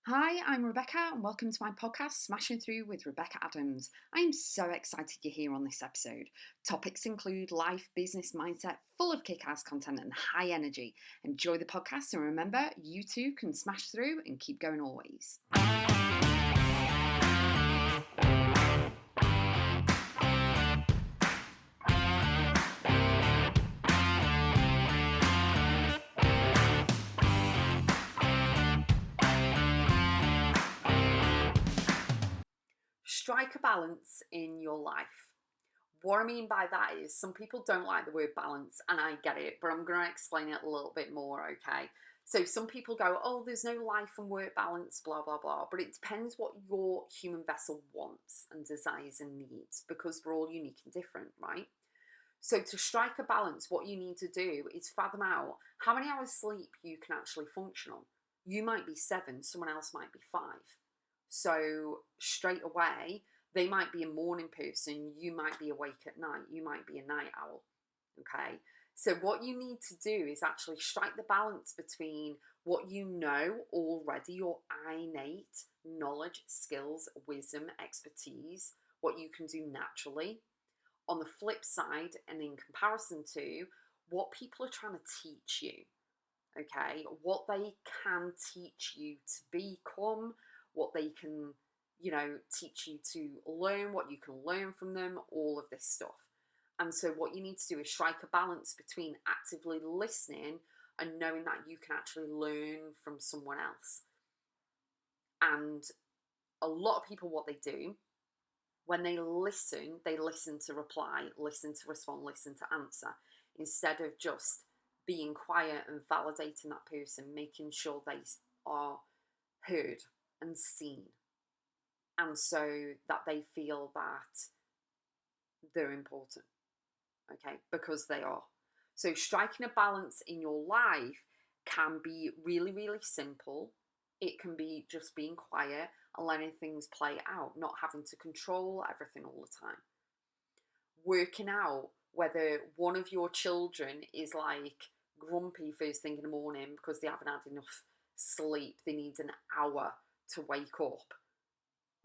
Hi, I'm Rebecca, and welcome to my podcast, Smashing Through with Rebecca.x. I am so excited you're here on this episode. Topics include life, business, mindset, full of kick-ass content and high energy. Enjoy the podcast, and remember, you too can smash through and keep going always. Strike a balance in your life. What I mean by that is some people don't like the word balance, and I get it, but I'm going to explain it a little bit more, okay? So some people go, oh, there's no life and work balance, blah, blah, blah. But it depends what your human vessel wants and desires and needs, because we're all unique and different, right? So to strike a balance, what you need to do is fathom out how many hours sleep you can actually function on. You might be 7, someone else might be 5. So straight away, they might be a morning person, you might be awake at night, you might be a night owl. Okay. So what you need to do is actually strike the balance between what you know already, your innate knowledge, skills, wisdom, expertise, what you can do naturally. On the flip side, and in comparison to what people are trying to teach you, okay, what they can teach you to become, what they can, teach you to learn, what you can learn from them, all of this stuff. And so what you need to do is strike a balance between actively listening and knowing that you can actually learn from someone else. And a lot of people, what they do, when they listen to reply, listen to respond, listen to answer, instead of just being quiet and validating that person, making sure they are heard and seen, and so that they feel that they're important, okay, because they are. So striking a balance in your life can be really, really simple. It can be just being quiet and letting things play out, not having to control everything all the time. Working out whether one of your children is like grumpy first thing in the morning because they haven't had enough sleep, they need an hour to wake up.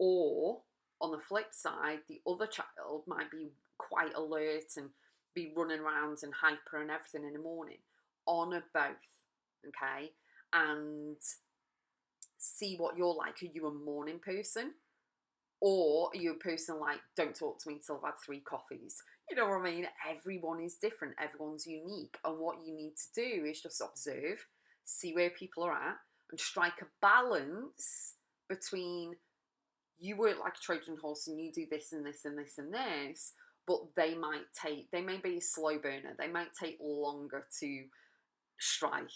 Or on the flip side, the other child might be quite alert and be running around and hyper and everything in the morning. Honour both, okay? And see what you're like. Are you a morning person? Or are you a person like, don't talk to me until I've had 3 coffees? You know what I mean? Everyone is different. Everyone's unique. And what you need to do is just observe, see where people are at, and strike a balance between you work like a Trojan horse and you do this and this and this and this, but they may be a slow burner. They might take longer to strike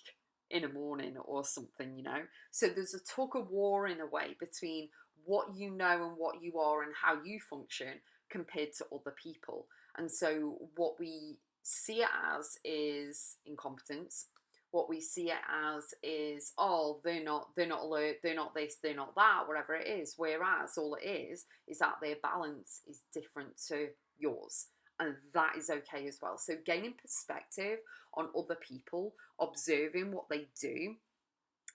in a morning or something, So there's a tug of war in a way between what you know and what you are and how you function compared to other people. And so what we see it as is incompetence. What we see it as is, oh, they're not alert, they're not this, they're not that, whatever it is. Whereas all it is that their balance is different to yours. And that is okay as well. So gaining perspective on other people, observing what they do,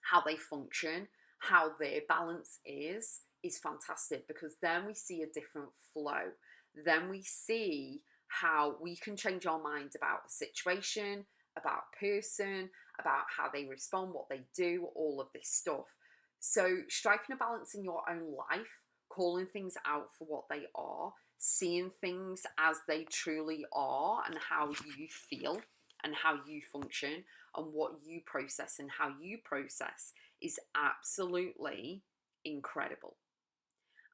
how they function, how their balance is fantastic, because then we see a different flow. Then we see how we can change our mind about a situation, about a person, about how they respond, what they do, all of this stuff. So striking a balance in your own life, calling things out for what they are, seeing things as they truly are and how you feel and how you function and what you process and how you process is absolutely incredible.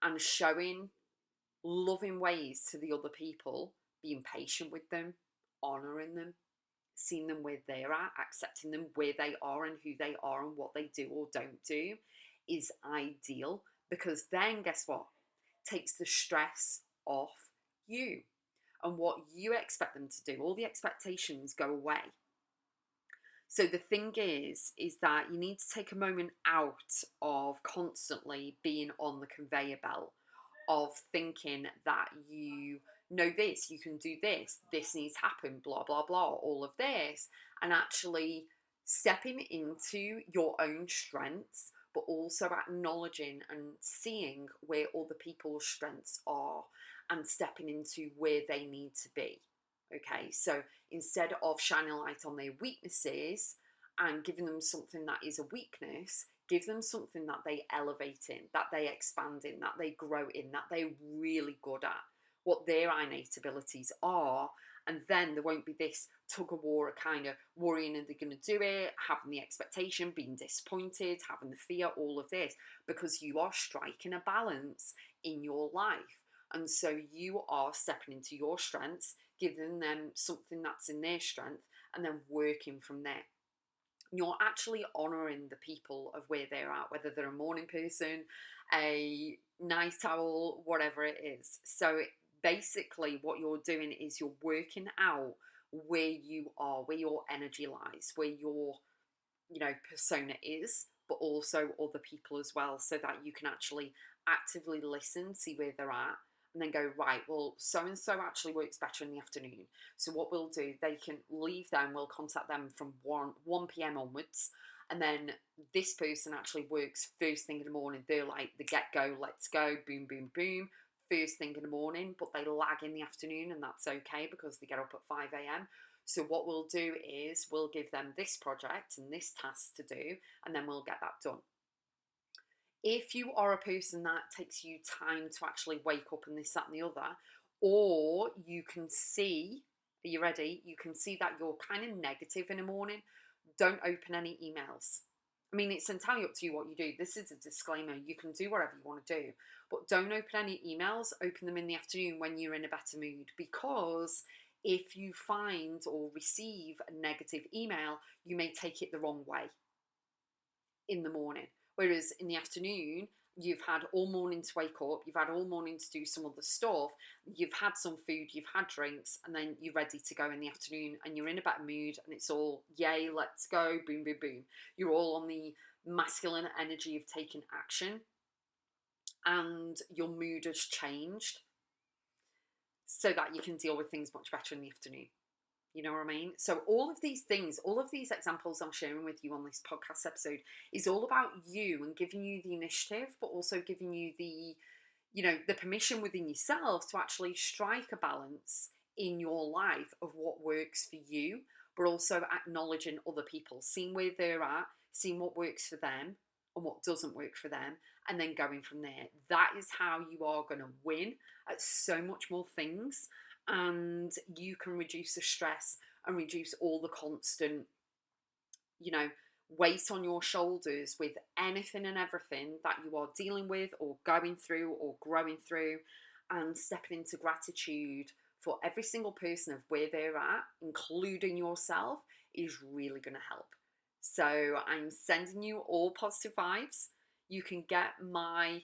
And showing loving ways to the other people, being patient with them, honouring them, seeing them where they're at, accepting them where they are and who they are and what they do or don't do is ideal, because then guess what? Takes the stress off you and what you expect them to do. All the expectations go away. So the thing is that you need to take a moment out of constantly being on the conveyor belt of thinking that you know this, you can do this needs to happen, blah, blah, blah, all of this, and actually stepping into your own strengths, but also acknowledging and seeing where other people's strengths are and stepping into where they need to be. Okay, so instead of shining a light on their weaknesses and giving them something that is a weakness, give them something that they elevate in, that they expand in, that they grow in, that they're really good at, what their innate abilities are. And then there won't be this tug of war, kind of worrying, are they going to do it, having the expectation, being disappointed, having the fear, all of this, because you are striking a balance in your life. And so you are stepping into your strengths, giving them something that's in their strength, and then working from there. You're actually honouring the people of where they're at, whether they're a morning person, a night owl, whatever it is. So basically what you're doing is you're working out where you are, where your energy lies, where your, persona is, but also other people as well, so that you can actually actively listen, see where they're at, and then go, right, well, so and so actually works better in the afternoon. So what we'll do, they can leave them, we'll contact them from 1 p.m. onwards. And then this person actually works first thing in the morning. They're like the get-go, let's go, boom, boom, boom, first thing in the morning, but they lag in the afternoon, and that's okay because they get up at 5 a.m. So what we'll do is we'll give them this project and this task to do, and then we'll get that done. If you are a person that takes you time to actually wake up and this, that, and the other, or you can see, are you ready? You can see that you're kind of negative in the morning, don't open any emails. I mean, it's entirely up to you what you do. This is a disclaimer. You can do whatever you want to do, but don't open any emails. Open them in the afternoon when you're in a better mood, because if you find or receive a negative email, you may take it the wrong way in the morning. Whereas in the afternoon, you've had all morning to wake up, you've had all morning to do some other stuff, you've had some food, you've had drinks, and then you're ready to go in the afternoon and you're in a better mood and it's all, yay, let's go, boom, boom, boom. You're all on the masculine energy of taking action and your mood has changed so that you can deal with things much better in the afternoon. You know what I mean? So all of these things, all of these examples I'm sharing with you on this podcast episode is all about you and giving you the initiative, but also giving you the, the permission within yourself to actually strike a balance in your life of what works for you, but also acknowledging other people, seeing where they're at, seeing what works for them and what doesn't work for them, and then going from there. That is how you are going to win at so much more things. And you can reduce the stress and reduce all the constant, weight on your shoulders with anything and everything that you are dealing with or going through or growing through, and stepping into gratitude for every single person of where they're at, including yourself, is really going to help. So I'm sending you all positive vibes. You can get my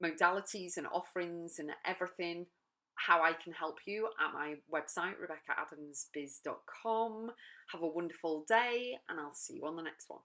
modalities and offerings and everything, how I can help you, at my website, Rebecca.x. Have a wonderful day, and I'll see you on the next one.